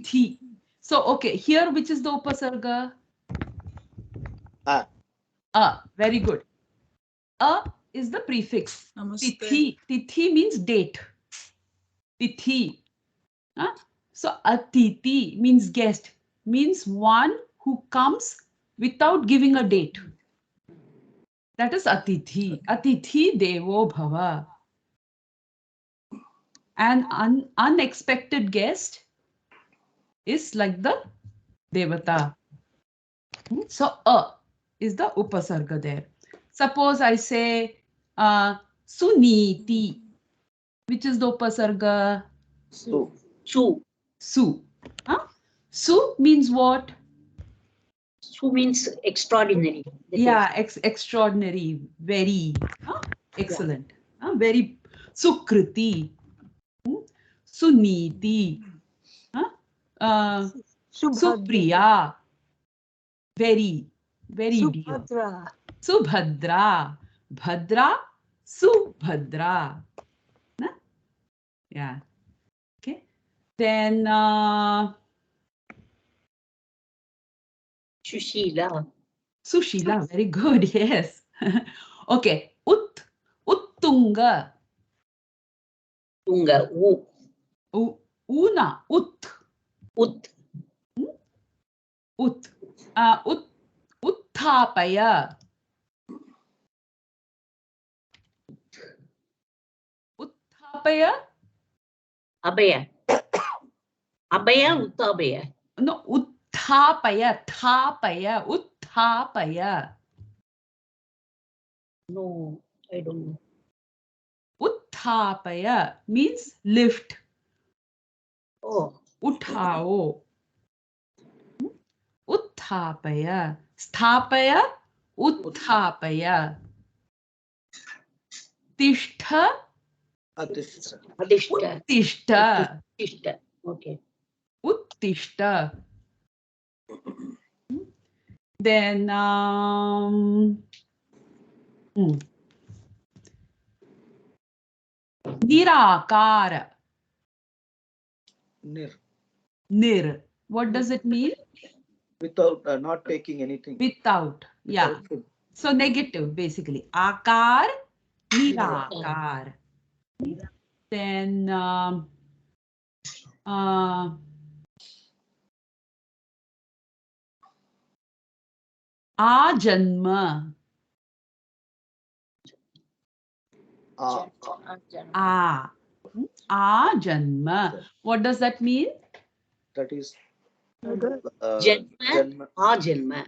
Tithi. So, okay, here which is the upasarga? Very good. Is the prefix. Namaste. Tithi. Tithi means date. Tithi. So Atithi means guest, means one who comes without giving a date. That is Atithi. Atithi Devo Bhava. An unexpected guest is like the Devata. So is the upasarga there. Suppose I say Suniti. Which is the upasarga? Su. Su. Su means what? Su means extraordinary. Yeah, extraordinary, very excellent. Very Sukriti, Suniti, Supriya, very dear. Subhadra, Bhadra, Subhadra. Yeah. Okay. Then Sushila. Sushila, very good. Yes. Okay. Uttunga. Tunga. Una. Ut. Utthapaya. Utthapaya. Abhaya. Abhaya, Uttabhaya. No, Utthapaya. Thapaya. Utthapaya. No, I don't know. Utthapaya means lift. Oh. Uthao. Utthapaya. Sthapaya. Utthapaya. Tishtha. Adishta. Uttishta. Okay. Uttishta. Then Nirakara. Nir. What does it mean? Without not taking anything. Without. Yeah. So negative basically. Akar, Nirakar. Then Ajanma. Ajanma. What does that mean? That is Janma. Ajanma.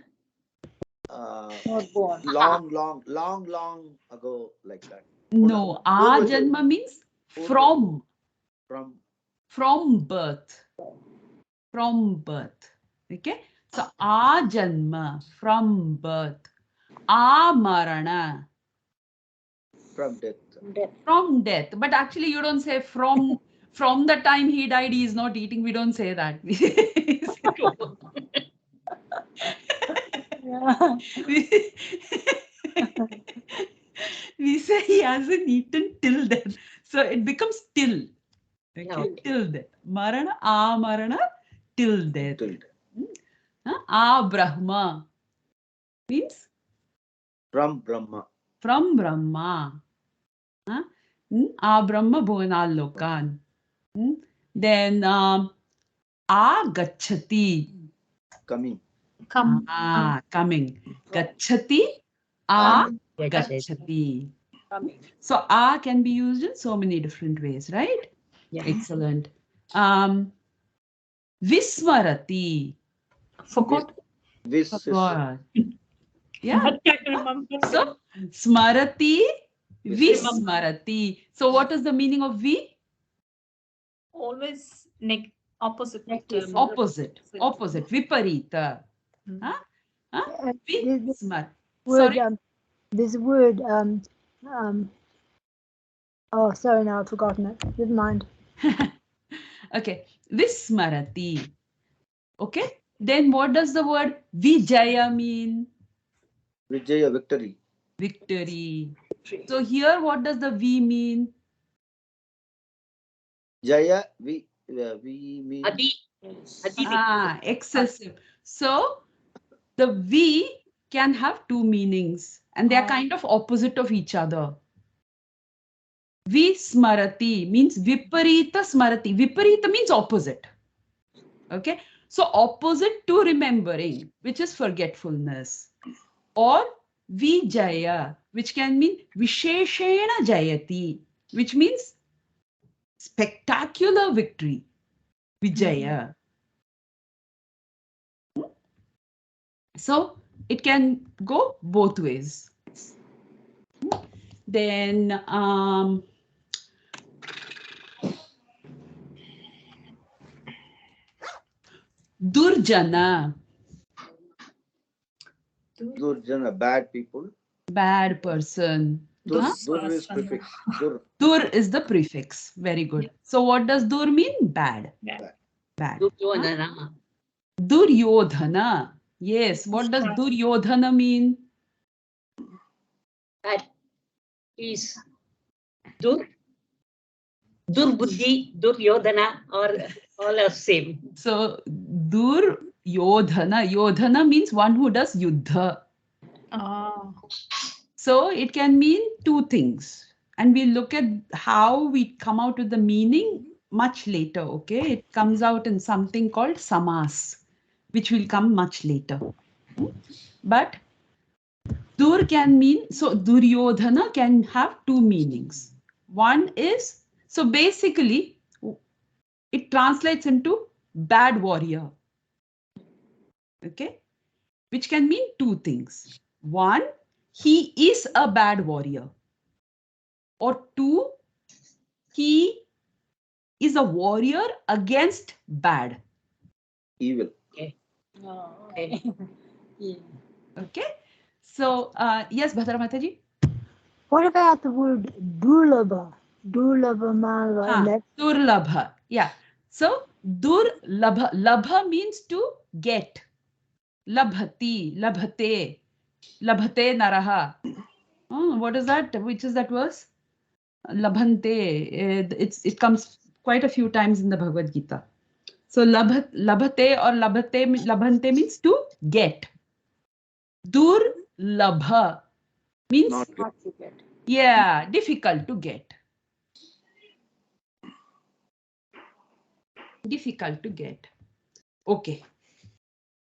Not born. long ago, like that. No, Ajanma means from birth. From birth. Okay. So Ajanma, from birth. Amarana. From death. From death. But actually you don't say from the time he died he is not eating. We don't say that. We say he hasn't eaten till then. So it becomes till. Okay, till death. Marana, Amarana, till death. Brahma means? From Brahma. From Brahma. Brahma Bhuvanal Lokan. Then Gachati. Coming. Coming. Gachati. Gachati. So can be used in so many different ways, right? Yeah. Excellent. Vismarati. Forgot. Forgot. Yeah. So Smarati, Vismarati. So what is the meaning of Vi? Always opposite. Opposite. Viparita. Vismar. Sorry. This word. Oh, sorry, now I've forgotten it. Never mind. Okay. Vismarati. Okay. Then what does the word Vijaya mean? Vijaya, victory. Victory. So here what does the V mean? Jaya, we mean. Adi. Excessive. So the V can have two meanings and they are kind of opposite of each other. Vismarati means viparita smarati. Viparita means opposite. Okay. So opposite to remembering, which is forgetfulness. Or Vijaya, which can mean Visheshena Jayati, which means spectacular victory. Vijaya. So it can go both ways. Then Durjana. Durjana, bad people. Bad person. Dur, Huh? dur is prefix. Dur. Dur is the prefix. Very good. So what does dur mean? Bad. Bad. Duryodhana. Duryodhana. Yes. What does Duryodhana mean? That is Durbuddhi, Duryodhana, or all are same. So Duryodhana. Yodhana means one who does yuddha. So it can mean two things. And we look at how we come out with the meaning much later. Okay. It comes out in something called samas, which will come much later. But Dur can mean, so Duryodhana can have two meanings. One is, so basically, it translates into bad warrior. Okay. Which can mean two things. One, he is a bad warrior. Or two, he is a warrior against bad. Evil. Okay. Okay. So, yes, Bhadra Mataji. What about the word durlabha? Durlabha mala. Durlabha. Yeah. So, durlabha. Labha means to get. Labhati, labhate, labhate naraha. Oh, what is that? Which is that verse? Labhante. It comes quite a few times in the Bhagavad Gita. So labhate or labhante means to get. Durlabha means Not good. to get. yeah, difficult to get. Difficult to get. Okay.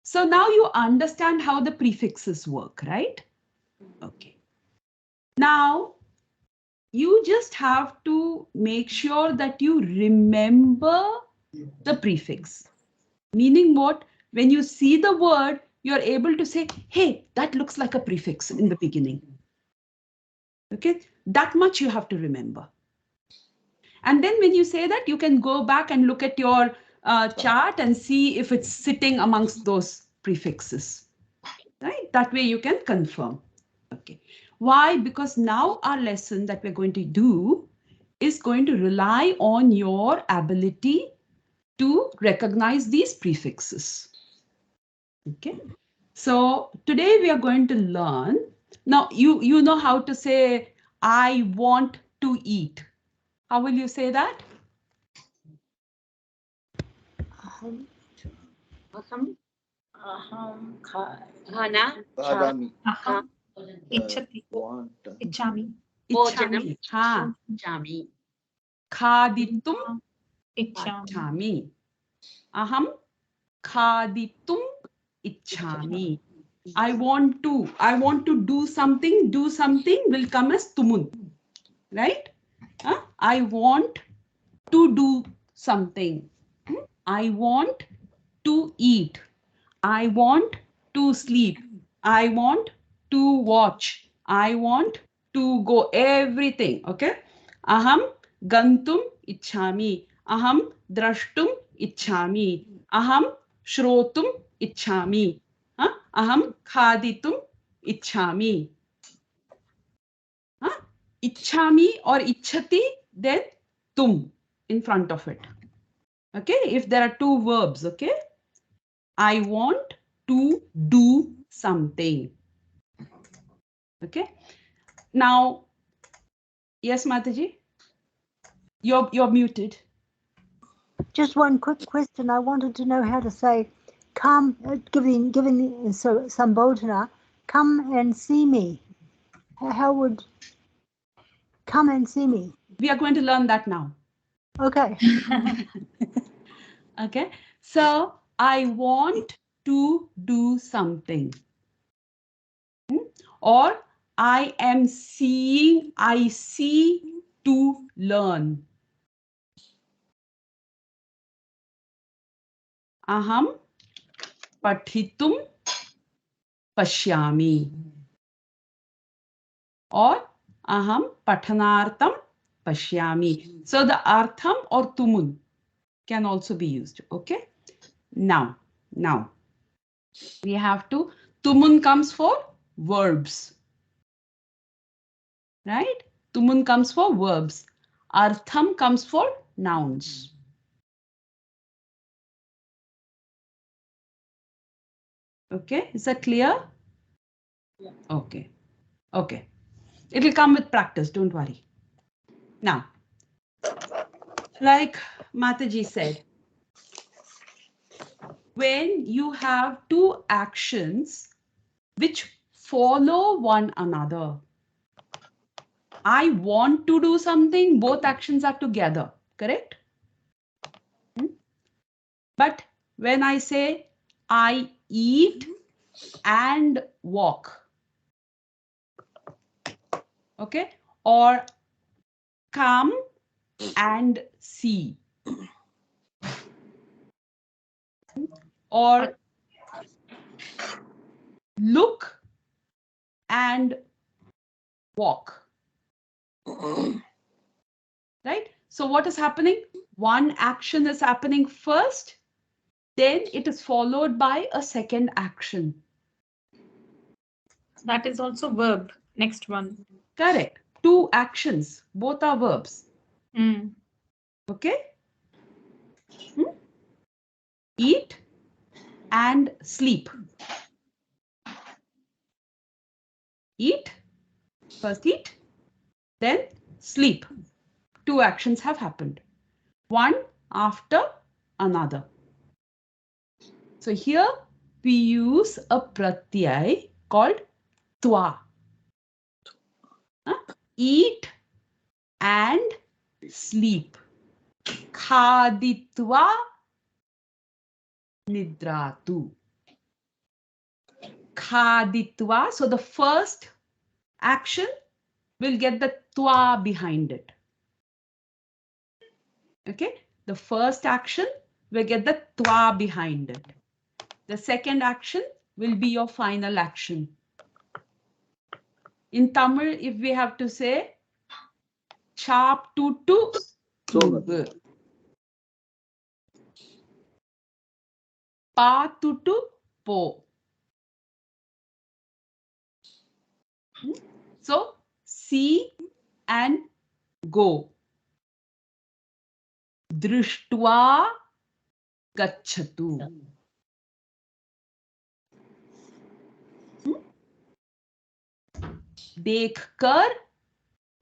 So now you understand how the prefixes work, right? Okay. Now you just have to make sure that you remember the prefix. Meaning what? When you see the word, you're able to say, hey, that looks like a prefix in the beginning. Okay, that much you have to remember. And then when you say that, you can go back and look at your chart and see if it's sitting amongst those prefixes. Right? That way you can confirm. Okay. Why? Because now our lesson that we're going to do is going to rely on your ability to recognize these prefixes. Okay. So today we are going to learn. Now you know how to say, I want to eat. How will you say that? Aham. Aham Badami. Aham ichhati. Want. Ichhami. Bhojanam. Ha. Ichhami. Khaditum Ichhami. ichhami. Aham khaditum ichhami. I want to do something will come as tumun. Right? I want to do something. I want to eat. I want to sleep. I want to watch. I want to go. Everything. Okay. Aham gantum ichhami. Aham drashtum ichhami. Aham shrotum ichhami. Aham khaditum ichhami. Ichhami or ichhati, then tum in front of it. Okay. If there are two verbs. Okay. I want to do something. Okay. Now, yes, Mataji, you're muted. Just one quick question. I wanted to know how to say, come, giving Sambodhana, come and see me. How would come and see me? We are going to learn that now. Okay. Okay. So I want to do something. Or I am seeing, I see to learn. Aham pathitum pashyami. Or aham pathanartham pashyami. So the artham or tumun can also be used. Okay. Now we have to, tumun comes for verbs. Right? Tumun comes for verbs. Artham comes for nouns. Okay, is that clear? Yeah. Okay. Okay. It will come with practice, don't worry. Now, like Mataji said, when you have two actions which follow one another, I want to do something, both actions are together, correct? But when I say I eat and walk, okay, or come and see, or look and walk. Right? So what is happening? One action is happening first, then it is followed by a second action. That is also verb. Next one. Correct. Two actions, both are verbs. Mm. Okay? Eat and sleep. Eat, first eat, then sleep. Two actions have happened, one after another. So here we use a pratyay called ktvā. Eat and sleep. Khaditva nidratu. Khaditva. So the first action will get the tva behind it. Okay. The first action will get the tva behind it. The second action will be your final action. In Tamil, if we have to say chap tutu tubu, pa tutu po. So see and go. Drishtva gacchatu. देखकर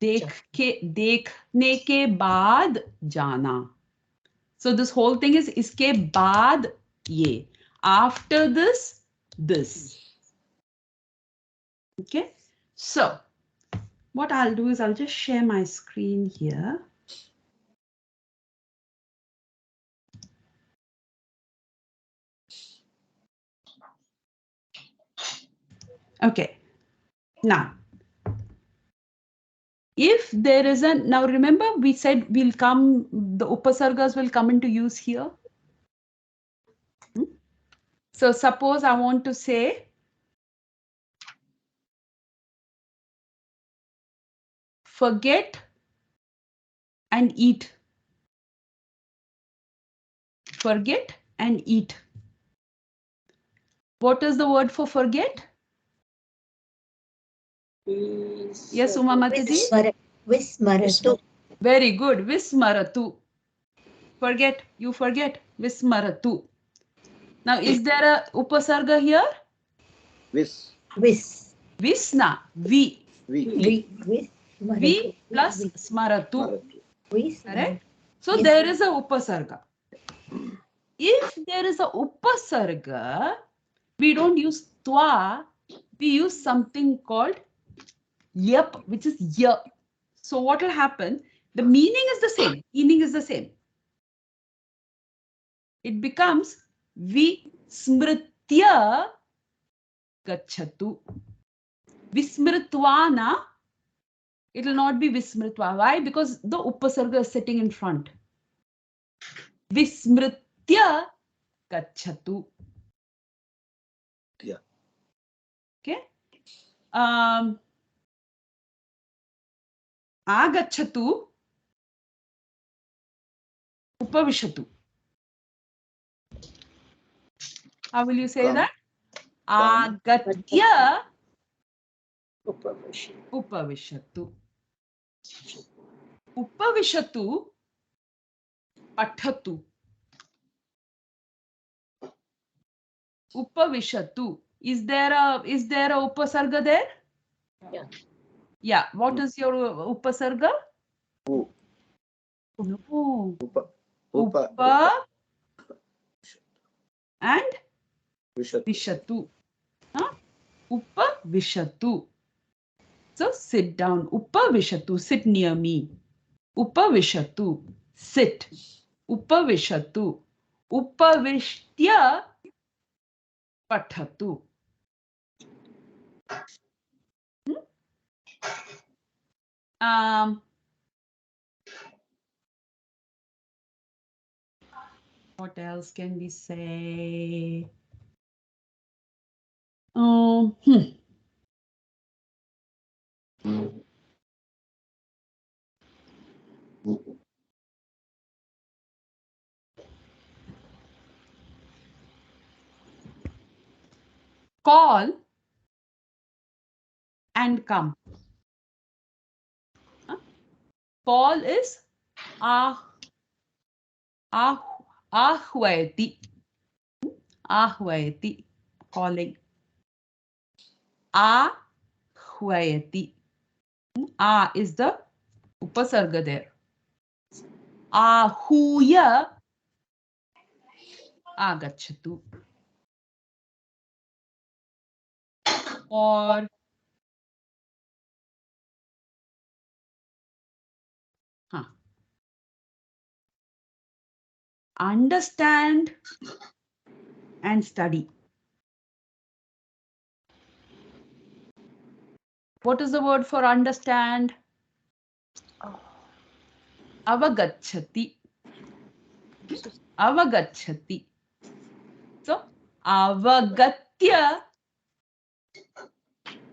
देखने के बाद जाना. So this whole thing is इसके बाद ये. After this, this. Okay. So what I'll do is I'll just share my screen here. Okay. Now, if there is a, now remember we said we'll come, the upasargas will come into use here. So suppose I want to say, forget and eat. Forget and eat. What is the word for forget? Yes, Uma Mataji? Vismaratu. Very good. Vismaratu. Forget. You forget. Vismaratu. Now, is there a upasarga here? Vis. Visna. Vi. Vi. Vi plus smaratu. Maratu. Correct? So there is a upasarga. If there is a upasarga, we don't use twa, we use something called lyap, which is ya. So what will happen? The meaning is the same. Meaning is the same. It becomes vismritya gachatu. Vismritvana. It will not be vismritva. Why? Because the upasarga is sitting in front. Vismritya gachatu. Yeah. Okay. Agachatu. Upavishatu. How will you say Come. that? Come. Agatya Upavashya. upavishatu. Upavishatu pathatu. Upavishatu. Is there a upasarga there? Yeah. Yeah. What is your upasarga? U. No. Upa. Upa and Vishatu. vishatu. Huh? Upavishatu. So sit down. Upavishatu. Sit near me. Upavishatu. Sit. Upavishatu. Upavishtya pathatu. What else can we say? Call and come. Huh? Call is ahvayati. Ahvayati. Calling. Ahvayati. Is the upasarga there. Ahuya agachatu. Or understand and study. What is the word for understand? Avagachati. Avagachati. So, avagatya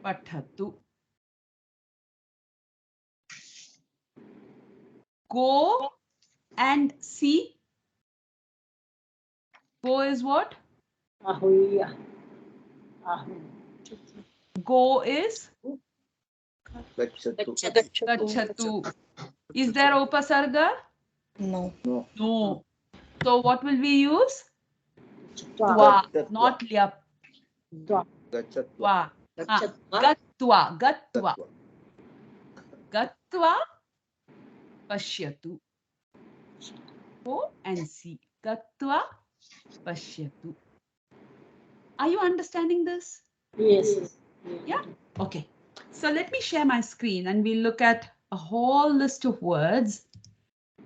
pathatu. Go and see. Go is what? Ahuya. Ahu. Go is Gachatu. gachatu. Is there upasarga? No. No. No. So what will we use? Twa. Twa, not lyap. Twa. Gachatva. Twa. Gachatva. Gatwa. Gatwa pashyatu. Go and see. Gatwa pashyatu. Are you understanding this? Yes. Yeah? Okay. So let me share my screen and we'll look at a whole list of words.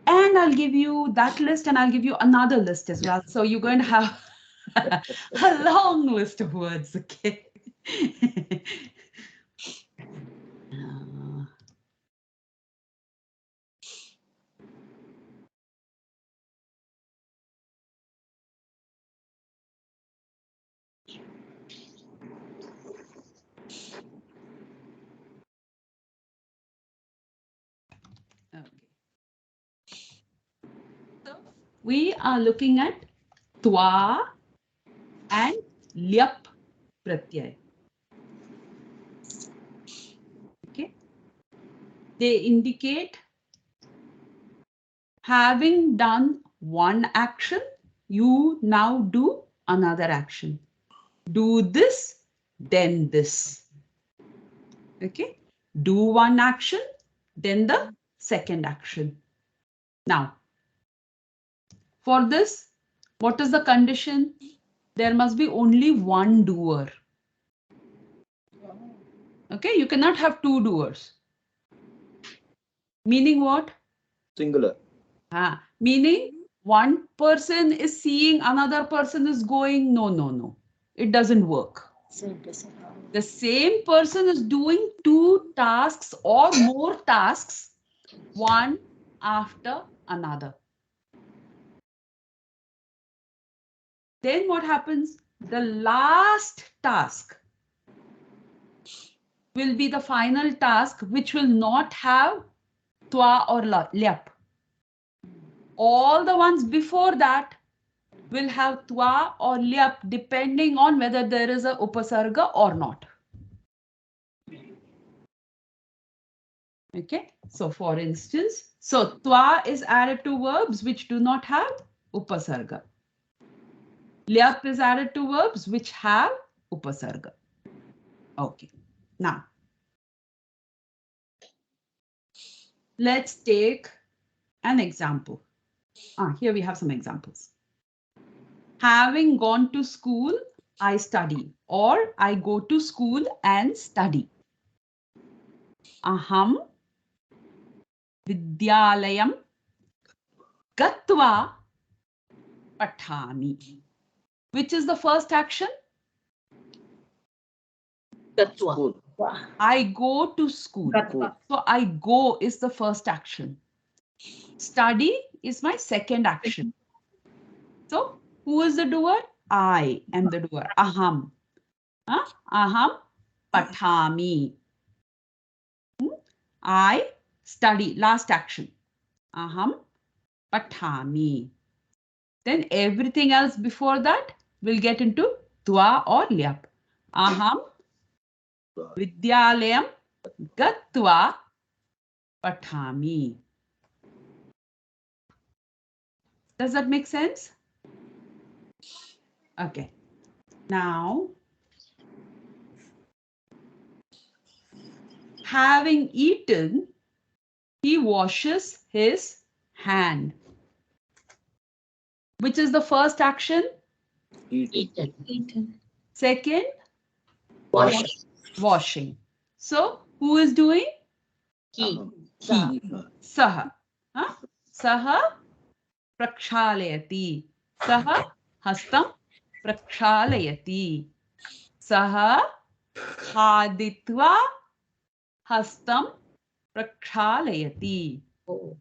And I'll give you that list and I'll give you another list as well. So you're going to have a long list of words, okay? Okay. So we are looking at twa and lyap pratyay. Okay. They indicate having done one action, you now do another action. Do this, then this. Okay. Do one action, then the second action. Now, for this, What is the condition? There must be only one doer. Okay, you cannot have two doers. Meaning what? Singular. Meaning one person is seeing, another person is going. No, no, no. It doesn't work. The same person is doing two tasks or more tasks, one after another. Then what happens? The last task will be the final task, which will not have ktvā or lyap. All the ones before that will have ktvā or lyap depending on whether there is a upasarga or not. Okay, so for instance, so ktvā is added to verbs which do not have upasarga. Lyap is added to verbs which have upasarga. Okay, now let's take an example. Here we have some examples. Having gone to school, I study, or I go to school and study. Aham vidyalayam gatva pathami. Which is the first action? Tattva. School. I go to school. Gatva. So I go is the first action. Study is my second action. So who is the doer? I am the doer. Aham. Aham pathami. I study. Last action. Aham pathami. Then everything else before that will get into ktvā or lyap. Aham vidyalayam gatva pathami. Does that make sense? Okay. Now, having eaten, he washes his hand. Which is the first action? Eating. Eaten. Second, Wash. washing. So, who is doing? He. He. Saha. Saha prakshalayati. Saha hastam prakshalayati. Saha khaditva hastam prakshalayati. Oh.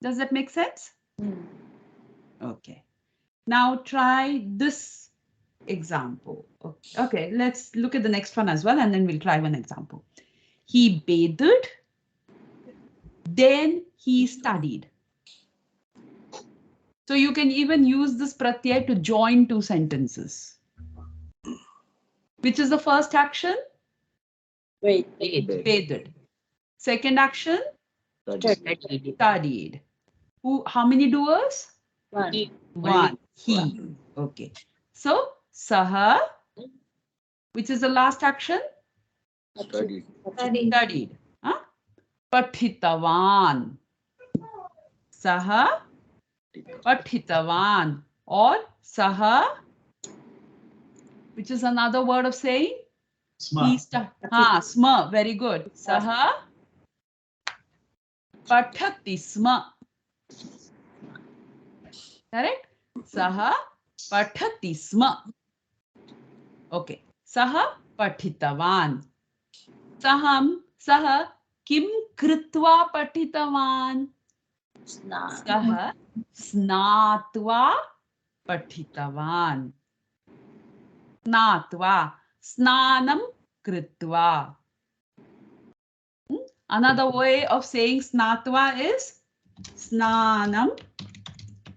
Does that make sense? Okay. Now try this example. Okay, let's look at the next one as well, and then we'll try one example. He bathed, then he studied. So you can even use this pratyay to join two sentences. Which is the first action? Bathed. Second action? Studied. Studied. How many doers? He. One. He. Okay. So saha, which is the last action? Studied. Studied. Pathitavan. Saha pathitavan. Or saha, which is another word of saying? Sma. Very good. Saha pathati sma. Correct? Saha pathati sma. Okay. Saha pathitavan. Saha kim kritva pathitavan? Saha snatva pathitavan. Snatva. Snanam kritva. Another way of saying snatva is snanam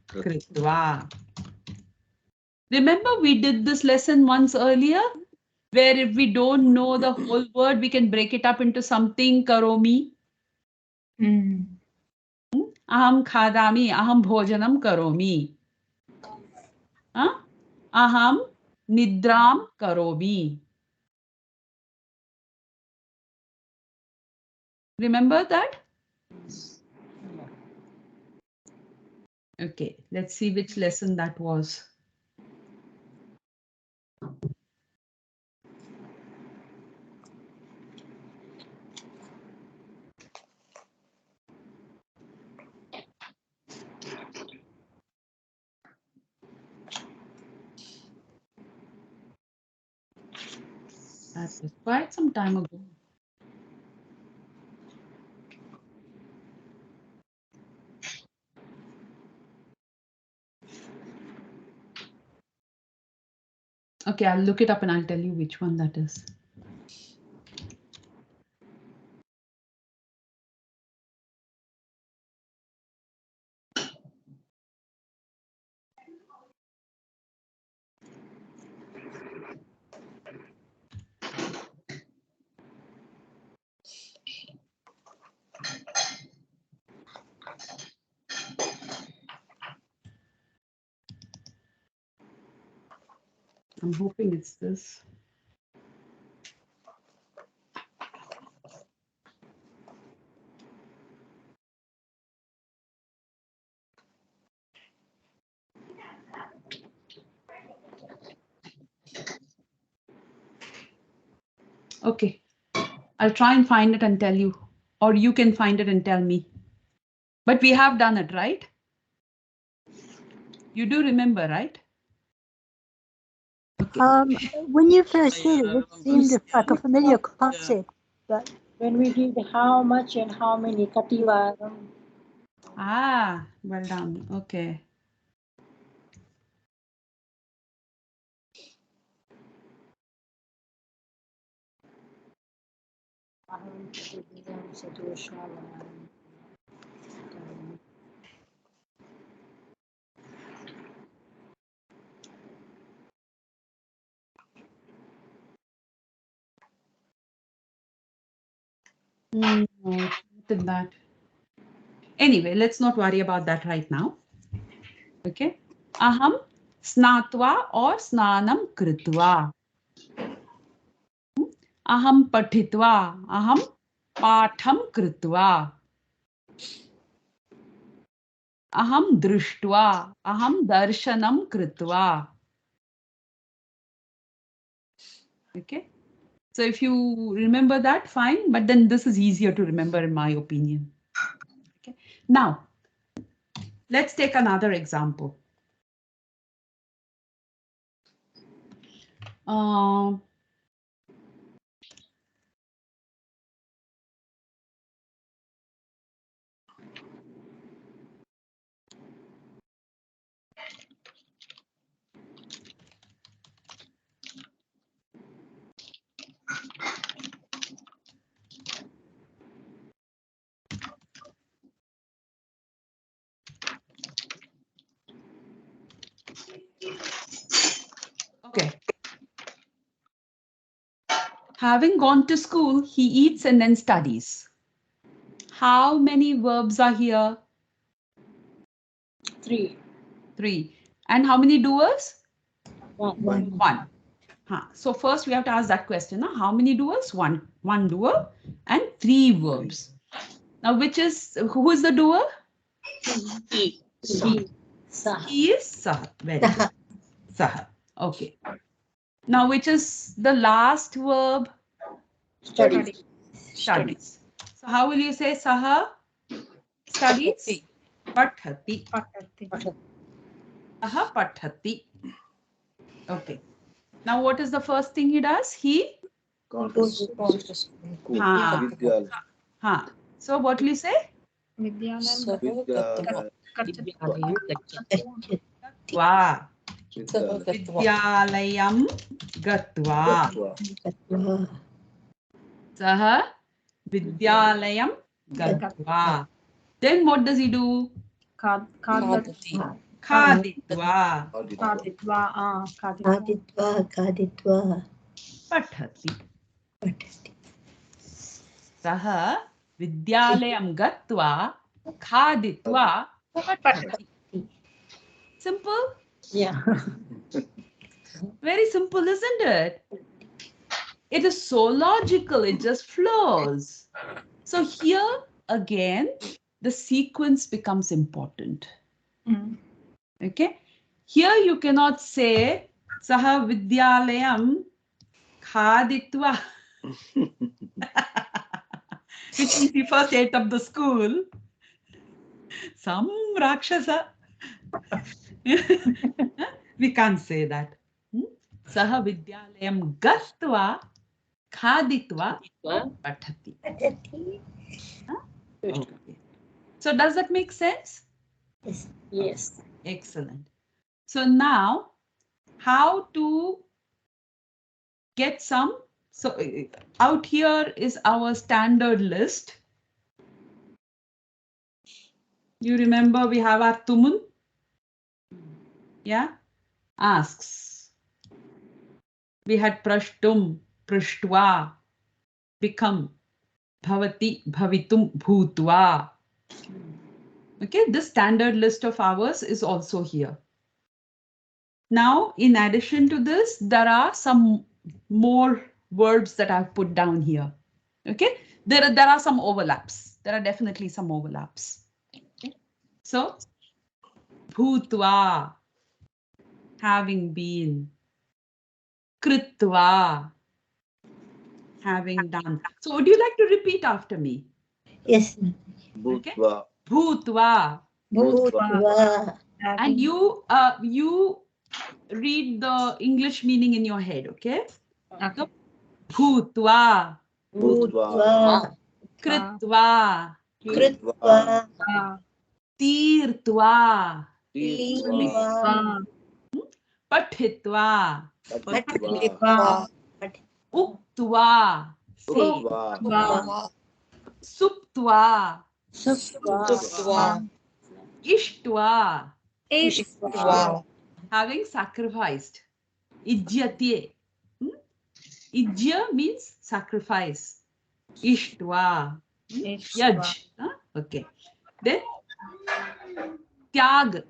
kritva. Remember, we did this lesson once earlier, where if we don't know the whole word, we can break it up into something karomi. Aham khadami, aham bhojanam karomi. Aham nidram karomi. Remember that? Okay, let's see which lesson that was. That was quite some time ago. Okay, I'll look it up and I'll tell you which one that is. I'm hoping it's this. Okay, I'll try and find it and tell you, or you can find it and tell me. But we have done it, right? You do remember, right? Okay. When you first said it, it seemed like a familiar concept, but When we did how much and how many ktvā. Ah, well done. Okay. No, it's not in that. Anyway, let's not worry about that right now. Okay. Aham snatva or snanam kritva. Aham pathitva. Aham patham kritva. Aham drishtva. Aham darshanam kritva. Okay. So if you remember that, fine. But then this is easier to remember in my opinion. Okay. Now, let's take another example. Okay. Having gone to school, he eats and then studies. How many verbs are here? 3. 3. And how many doers? 1. 1. So first we have to ask that question. How many doers? One doer and 3 verbs. Now who is the doer? He. He is Sah. Very good. Sah. Okay. Now which is the last verb? Studies. Studies. So how will you say Saha studies? Pathati. Saha pathati. Okay. Now what is the first thing he does? He Goes to school. Ha. Vidyal. So what will you say? Vidyalayam Vidyalaya. Vidyalayam gacchati. Gatva. Vidyalaya. Vidyalayam gatva. Gatva. Saha Vidyalayam gatva. Then what does he do? Kaditva. Khaditva. Kaditva. Pathati. Saha Vidyalayam gatva. Khaditva. Pathati. Simple? Yeah. Very simple, isn't it? It is so logical, it just flows. So here again, the sequence becomes important. Okay. Here you cannot say Saha Vidyalayam Khaditva. Which means he first ate up the school. Some Rakshasa. We can't say that. Saha Vidyalayam Gatva Khaditva Pathati. Okay. So does that make sense? Yes. Yes. Excellent. So now, how to get some? So out here is our standard list. You remember we have our Tumun? Yeah? Asks. We had Prashtum, Prashtva, become, Bhavati, Bhavitum, Bhutva. Okay, this standard list of ours is also here. Now, in addition to this, there are some more words that I've put down here. Okay, there are some overlaps. There are definitely some overlaps. Okay. So, Bhutva, having been. Kritva, having done. So, would you like to repeat after me? Yes. Okay. Bhutva. Bhutva. And you read the English meaning in your head, okay? So, Bhutva, Bhutva. Kritva, Kritva. Tirtva, Tirtva. Pathitva, Patitva. Uktva, say, Suptva, Suptva. Ishtva, Ishtva. having sacrificed. Ijyate. Ijya means sacrifice. Ishtva. Yaj. Okay. Then Tyag.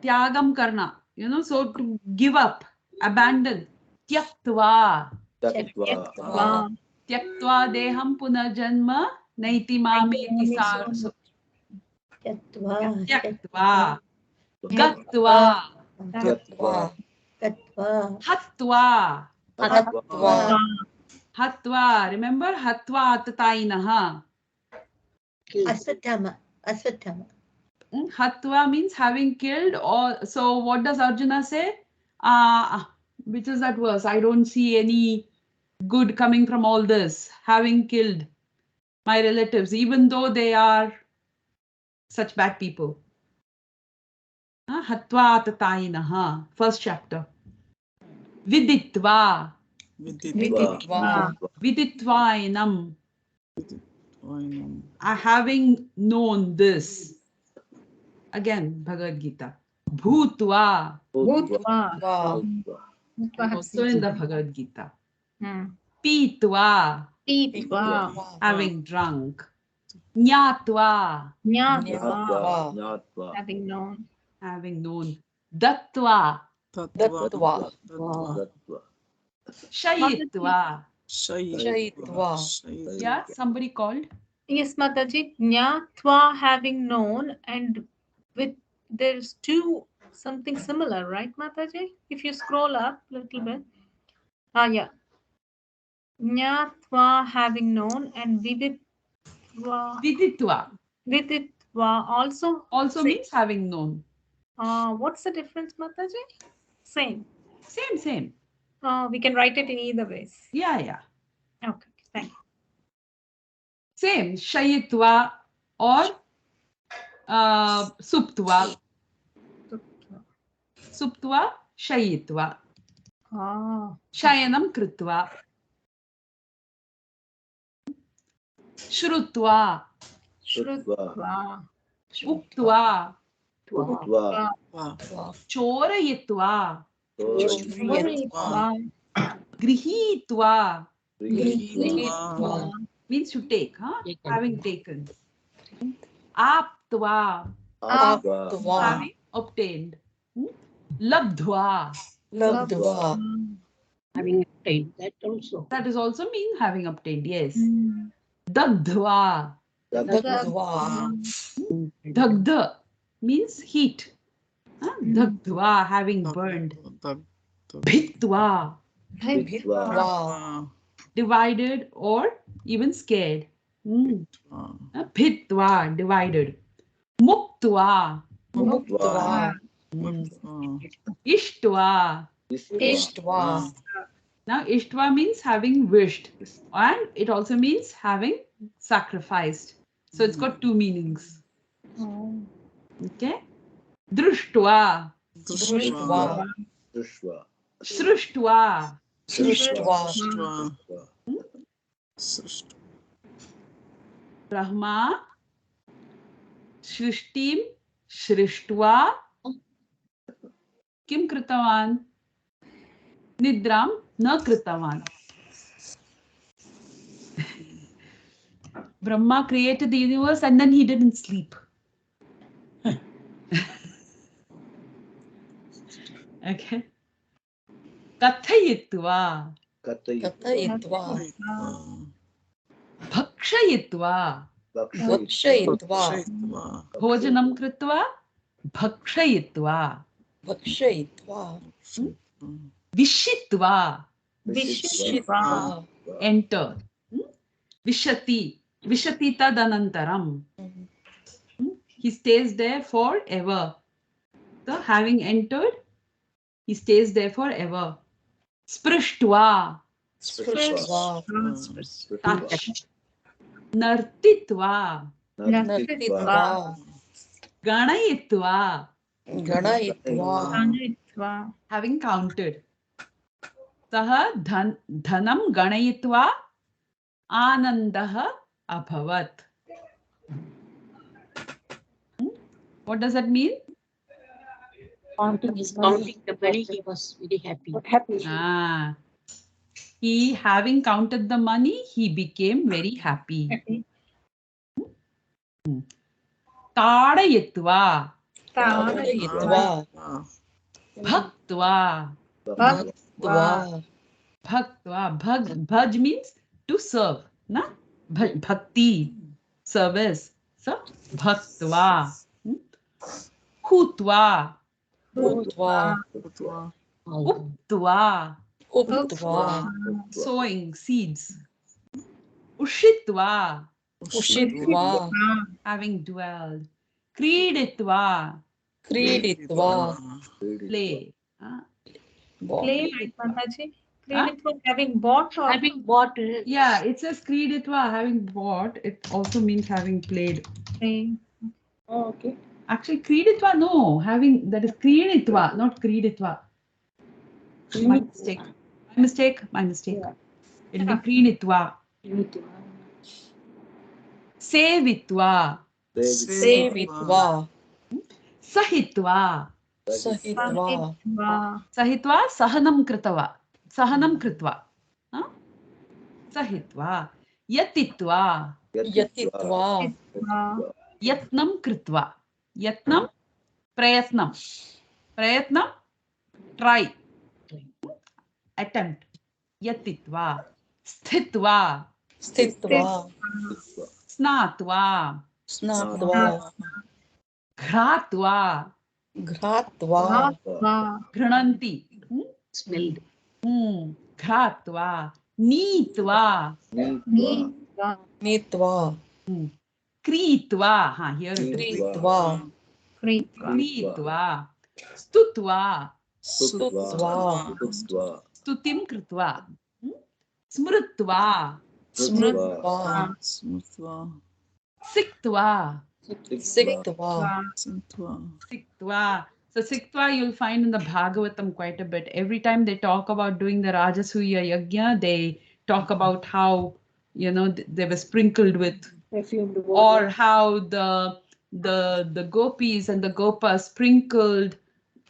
Tyagam karna. You know, so to give up, abandon. Tyaktva. Tyaktva. Tyaktva deham punarjanma naiti mameti sarso. Tyaktva. Tyaktva. Gatva. Gatva. Gatva. Hatva. Hatva. Hatva. Remember Hatva atatainaha. Asvatthama. Asvatthama. Hatva means having killed. Or so what does Arjuna say? Which is that verse? I don't see any good coming from all this. Having killed my relatives, even though they are such bad people. Hatva atatainaha. First chapter. Viditva. Viditva. Viditvainam. Having known this. Again, Bhagavad Gita. Bhutva. Also in the Bhagavad Gita. Pitva. Having drunk. Nyatva. Having known. Having known. Dattva. Dattva. Shayitva. Shayitva. Yeah, somebody called. Yes, Mataji. Jnatva, having known, and with there's two something similar, right, Mataji? If you scroll up a little bit. Yeah. Jnatva, having known, and viditva. Viditva also means having known. What's the difference, Mataji? Same. Same. We can write it in either ways. Yeah. Okay, thank you. Same. Shayitva or Suptva. Suptva, Shayitva. Shayanam Kritva. Shrutva. Uktva. Chorayitva. Grihitva. Means to take, having taken. Aptva. Having obtained. Labdhva. Having obtained that also. That is also mean having obtained, yes. Dagdhva. Dagdha means heat. Dagdva, having burned. Bhitva, divided or even scared. Bhitva, divided. Muktva, Ishtva. Now, Ishtva means having wished, and it also means having sacrificed. So it's got two meanings. Okay. Drushtva, Shrushtva, Brahma, Shrishtim, Shrishhtva, Kim Kritavan? Nidram na Kritavan. Brahma created the universe and then he didn't sleep. Okay. Kathayitva, Bhakshayitva, Bhojanam Kritva, Bhakshayitva, Vishitva, enter. Vishati, Vishatita Danantaram. He stays there forever. So having entered, he stays there forever. Sprishtva, touch. Nartitva, Ganayitva, having counted. Saha dhanam ganayitva anandaha abhavat. What does that mean? Counting his money. Counting the money, he was very happy. Happy. He, having counted the money, he became very happy. Tadayitva, bhaktva, bhaj means to serve, na? Bhakti, service. So, bhaktva. Hutva, uptva, sowing seeds. Ushitva, having dwelled. Kriditva, play. Play like Mataji. Kriditva, having bought or Having bought. Yeah, it says Kriditva, having bought. It also means having played. playing. Oh, okay. Actually, Kriditva, no. Having, that is Kriditva, not Kriditva. My mistake. Yeah. It'll be Kriditva. Sevitva, Sahitva. Sahitva, Sahanam Kritava. Sahanam Kritva. Sahitva. Yatitva. Yatnam Kritva. Yatnam, Prayatnam. Prayatnam, try. Attempt. Yatitva. Sthitva. Snatva. Ghatva. Grananti. Smelled. Ghatva. Neetva. Kritva. Here it is. Kritva. Stutva. Stutim Kritva. Smrutva. Siktva. Siktva. So Siktva you'll find in the Bhagavatam quite a bit. Every time they talk about doing the Rajasuya Yajna, they talk about how, they were sprinkled with, Perfumed or water. how the gopis and the gopas sprinkled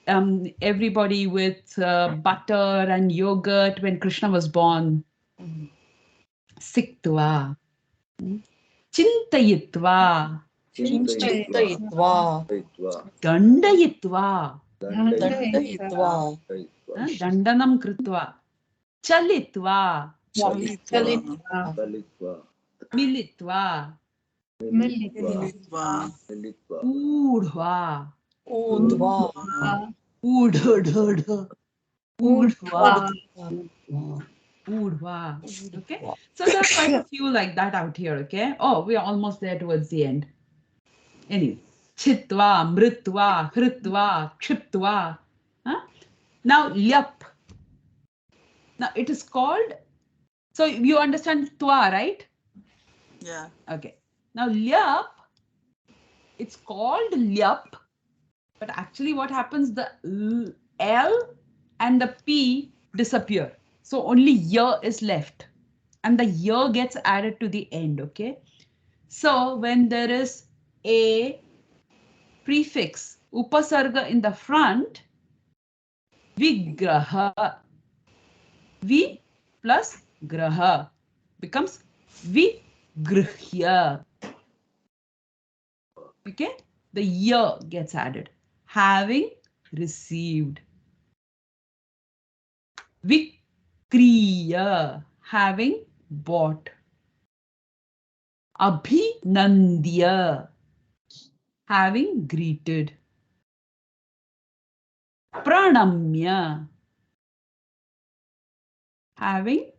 everybody with butter and yogurt when Krishna was born. Siktva. Chintayitva. Dandayitva. Dandanam Kritva. Chalitva. Militva. Urdhva. Udva. Udva. Udva. Udva. Udva. Okay. So there are quite a few like that out here. Okay. Oh, we are almost there towards the end. Anyway. Chitva, mritva, hritva, kshiptva. Huh? Now, lyap. Now, it is called, so you understand tva, right? Yeah. Okay. Now, lyap, it's called lyap, but actually what happens, the L and the P disappear. So only ya is left and the ya gets added to the end, okay? So when there is a prefix, upasarga in the front, vigraha, vi plus graha becomes vigrihya. Okay, the ya gets added. Having received. Vikriya, having bought. Abhinandya, having greeted. Pranamya, having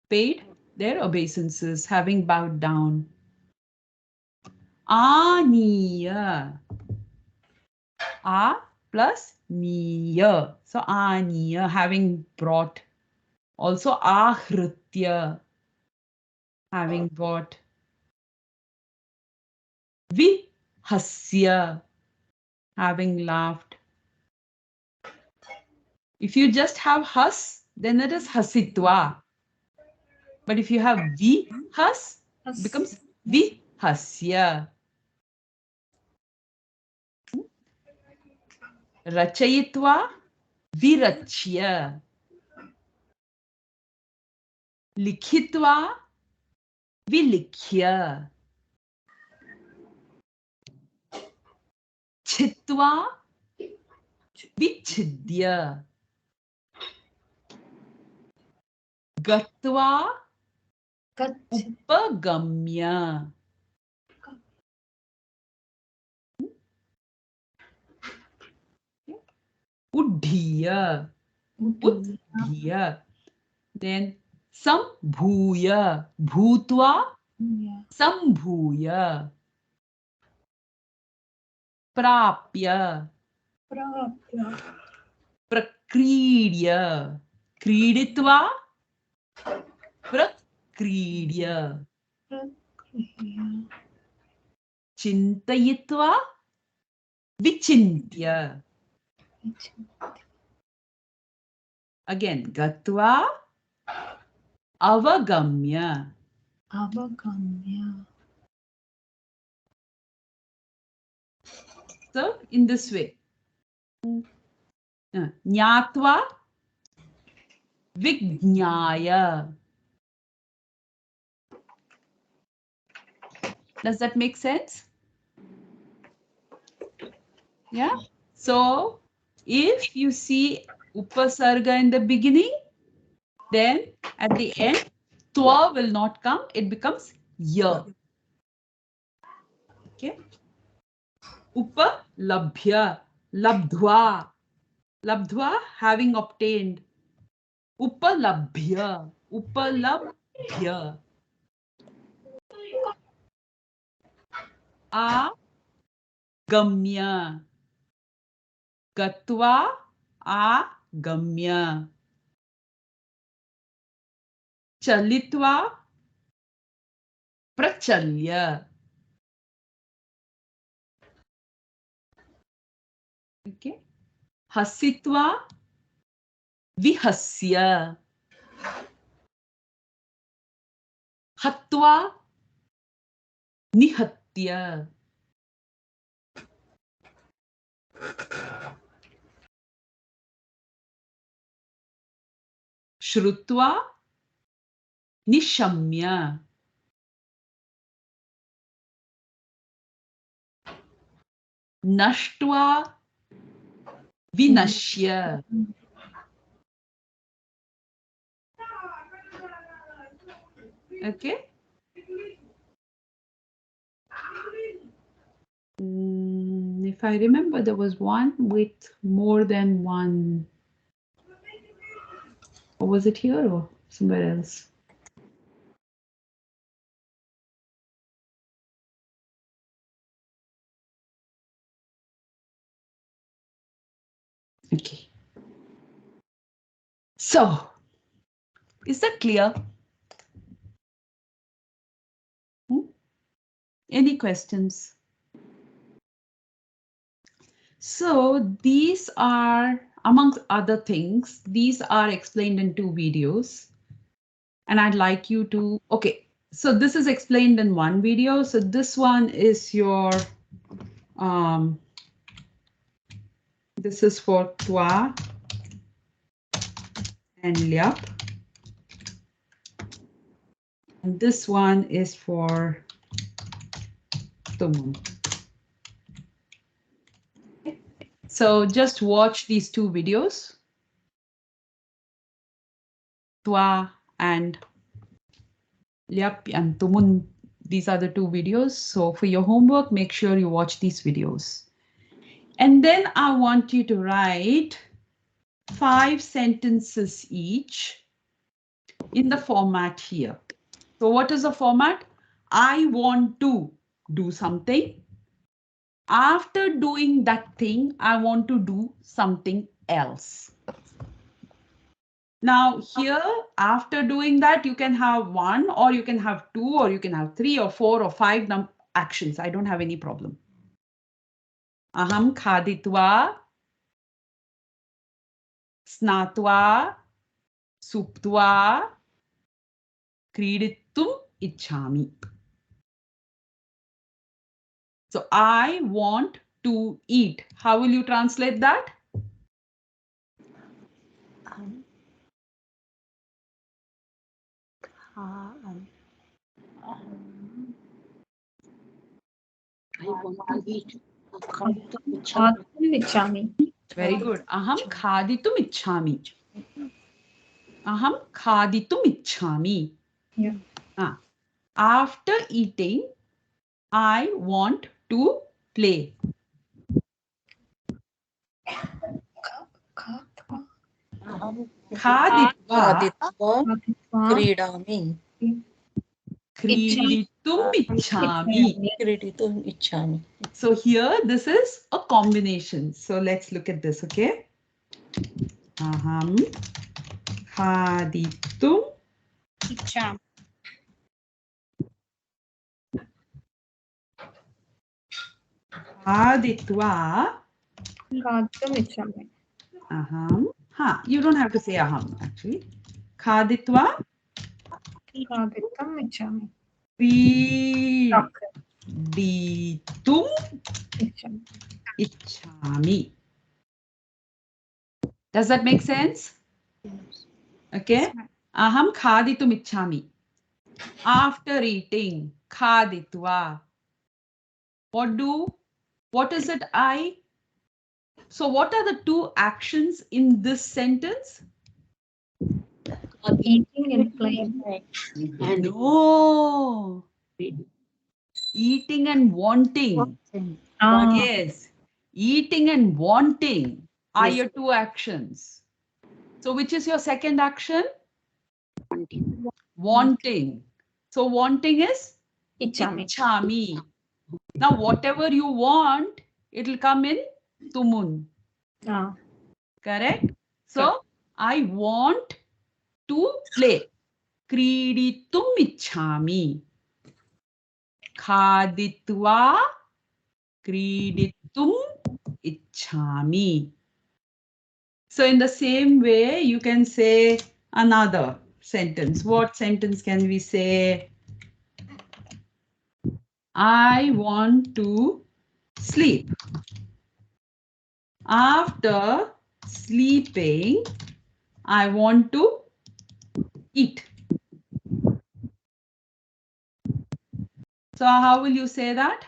paid their obeisances, having bowed down. Aniya, a plus niya. So aniya, having brought. Also ahritya, having bought. Vihasya, having laughed. If you just have has, then it is hasitva. But if you have vihas, it becomes vihasya. Rachayitva, virachya. Likhitva, vilikhya. Chitva, vichidya. Gatva, upagamya. Uddhiya, uddhiya. Then sambhuya, bhutva, sambhuya. Prapya, prakridya, kriditva, prakridya. Chintayitva, vichintya. Again, gatva, avagamya. So, in this way. Nyatva, vijnaya. Does that make sense? Yeah. So, if you see upasarga in the beginning, then at the end, twa will not come. It becomes ya. Okay. Upalabhya, labdhva. Labdhva, having obtained. Upalabhya, upalabhya. Agamya. Gatva, agamya. Chalitva, prachalya. Okay. Hasitva, vihasya. Hatva, nihatya. Shrutva, nishamya. Nashtva, vinashya. Okay. If I remember, there was one with more than one. Or was it here or somewhere else? Okay. So, is that clear? Any questions? So these are, amongst other things, these are explained in 2 videos. And I'd like you to, okay, so this is explained in 1 video. So this one is your, this is for ktvā and lyap. And this one is for tumun. So just watch these 2 videos. Ktvā and lyap and tumun. These are the 2 videos. So for your homework, make sure you watch these videos. And then I want you to write 5 sentences each in the format here. So what is the format? I want to do something. After doing that thing, I want to do something else. Now here, after doing that, you can have 1 or you can have 2 or you can have 3 or 4 or 5 actions. I don't have any problem. Aham khaditva, snatva, suptva, kriditum ichhami. So I want to eat. How will you translate that? I want to eat. Khaditum ichhami. Very good. Aham khaditum ichhami. Aham khaditum ichhami. Yeah. After eating, I want to play. Khaditva खादित्वा क्रीडामि kriditum ichhami. क्रीडितुम् इच्छामि. So here, this is a combination. So let's look at this, okay? Aham khaditum Ichhami. khaditva. Khaditum ichhami. Aham. You don't have to say aham actually. Khaditva Khaditum ichhami. kriditum Ichhami. ichhami. Does that make sense? Okay. Aham khaditum ichhami. After eating, khaditva. What is it I? So what are the 2 actions in this sentence? Eating and playing. And No. Eating and wanting. Yes. Eating and wanting are Yes. your 2 actions. So which is your second action? Wanting. So wanting is Ichhami. ichhami. Now whatever you want, it will come in tumun. Correct? So I want to play. Kriditum ichhami. Khaditva kriditum ichhami. So in the same way, you can say another sentence. What sentence can we say? I want to sleep. After sleeping, I want to eat. So how will you say that?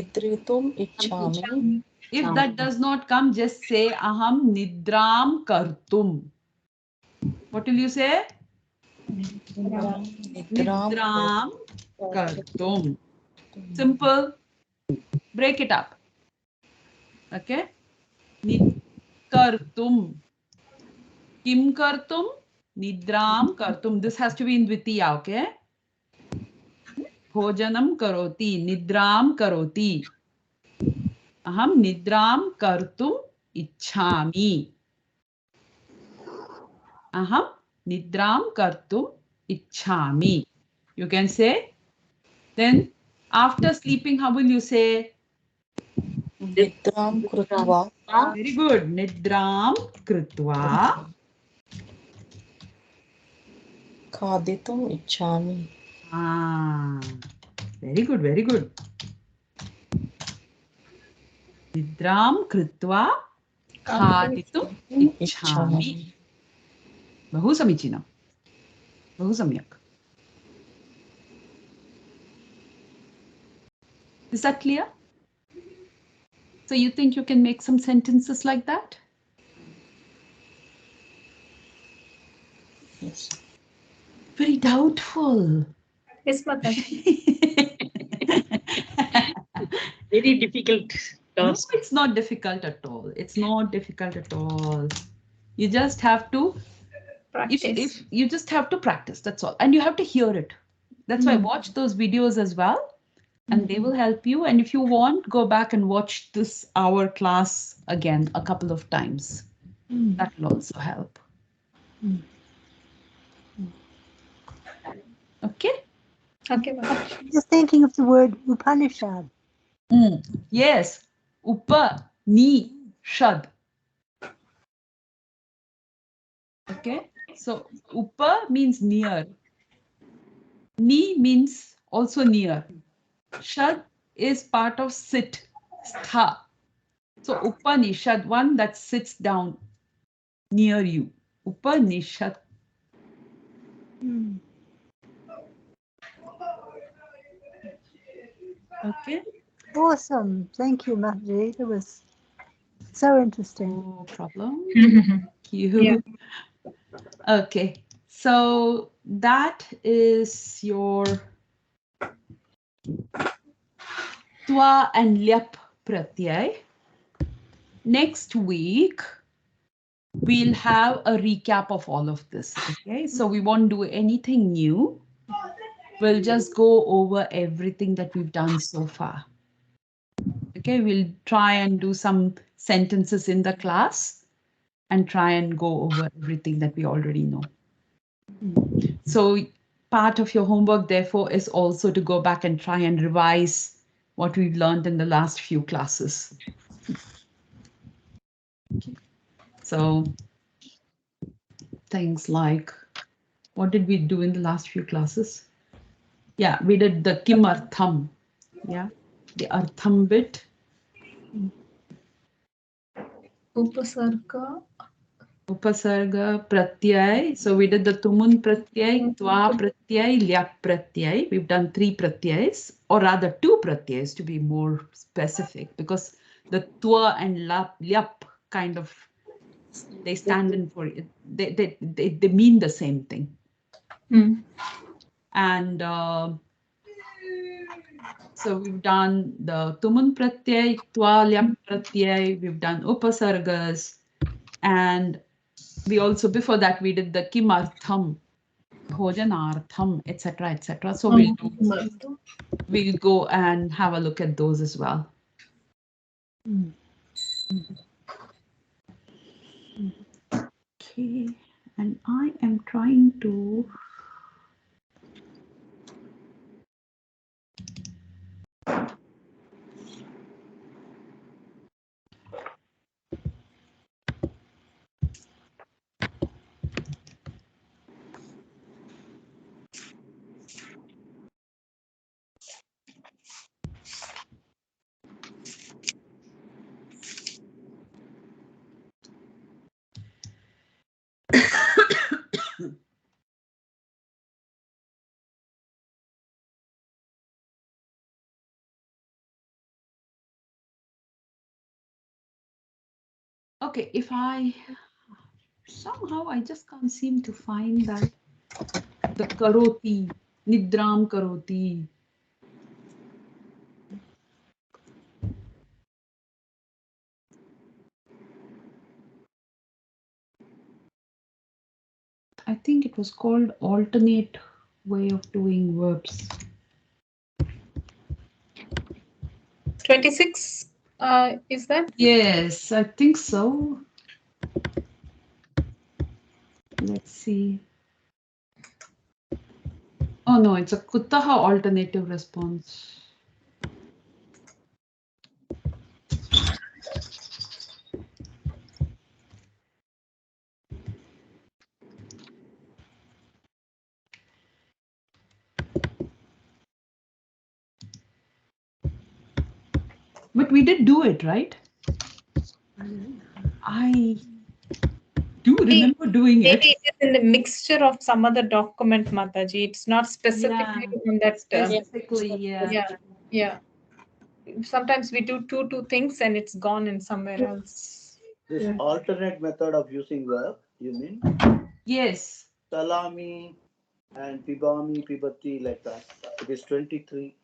निद्रितुम् इच्छामि. If that does not come, just say aham nidram kartum. What will you say? Nidram Nidram kartum. Simple. Break it up. Okay. Nid kartum. Kim kartum? Nidram kartum. This has to be in Dvitiya, okay? Bhojanam karoti. Nidram karoti. Aham nidram kartum ichhami. Aham nidram kartum ichhami. You can say. Then after sleeping, how will you say? Nidram krutva Very good. Nidram krutva. khaditum ichhami. Ah, very good, very good. Nidram krutva khaditum ichhami. Bahu samichinam. Bahu samyak. Is that clear? So you think you can make some sentences like that? Yes. Very doubtful. Yes, Mataji. Very difficult No, task. it's not difficult at all. It's not difficult at all. You just have to, Practice. if you just have to practice, that's all. And you have to hear it. That's why watch those videos as well. And they will help you. And if you want, go back and watch this hour class again a couple of times. That will also help. Okay. Okay, Mataji. Just thinking of the word Upanishad. Yes. Upa, ni, shad. Okay. So upa means near. Ni means also near. Shad is part of sit, stha. So Upanishad, one that sits down near you. Upanishad. Okay. Awesome. Thank you, Mataji. That was so interesting. No problem. Yeah. You. Okay. So that is your tva and lyap pratyay. Next week, we'll have a recap of all of this. Okay. So we won't do anything new. We'll just go over everything that we've done so far. Okay, we'll try and do some sentences in the class and try and go over everything that we already know. So part of your homework, therefore, is also to go back and try and revise what we've learned in the last few classes. Okay. So things like, what did we do in the last few classes? Yeah, we did the kim artham. Yeah, the artham bit. Upasarga. Upasarga, pratyay. So we did the tumun pratyay, tva pratyay, lyap pratyay. We've done 3 pratyayas, or rather 2 pratyayas to be more specific, because the tva and lyap kind of, they stand in for it. They mean the same thing. And so we've done the tumun pratyay, tva lyap pratyay. We've done upasargas, and we also, before that, we did the kimartham, bhojanartham, etc., etc. So we'll go and have a look at those as well. Okay, and I am trying to. Okay, if I Somehow I just can't seem to find that. The karoti, nidram karoti. I think it was called alternate way of doing verbs. 26, is that? Yes, I think so. Let's see. Oh no, it's a kutaha alternative response. But we did do it, right? I do remember doing it. Maybe it is in the mixture of some other document, Mataji. It's not specifically on that. Specifically, yeah. Yeah. Sometimes we do two things and it's gone in somewhere else. This alternate method of using verb, you mean? Yes. Salami and pibami, pibati, like that. It is 23.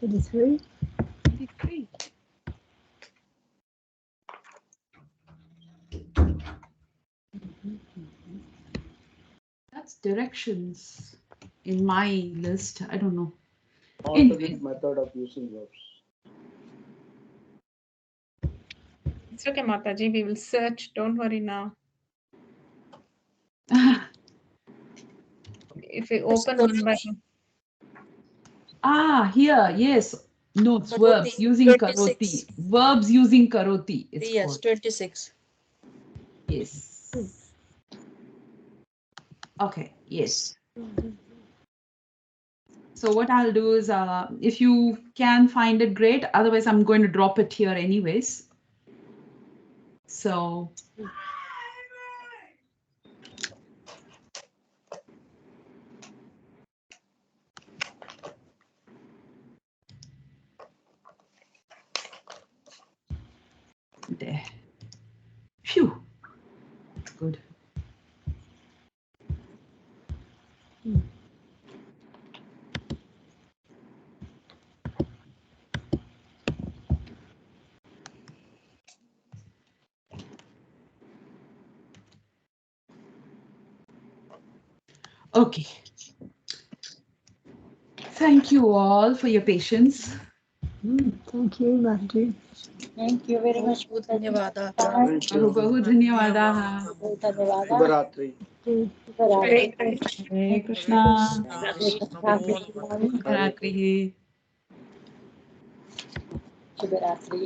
23. 23. That's directions in my list. I don't know. Alternate method of using verbs. It's okay, Mataji. We will search. Don't worry now. If we open one by one. Here, yes. Notes, Karoti, verbs using 26. karoti. Verbs using karoti. It's Yes, called. 26. Yes. Okay, yes. So what I'll do is, if you can find it, great. Otherwise, I'm going to drop it here anyways. So. There. Phew. That's good. Okay. Thank you all for your patience. Thank you, Mataji. Thank you very much. बहुत धन्यवाद Thank you. Bahut dhanyawadaha. Shubharatri. Hare Krishna. Shubharatri. Shubharatri. Shubharatri.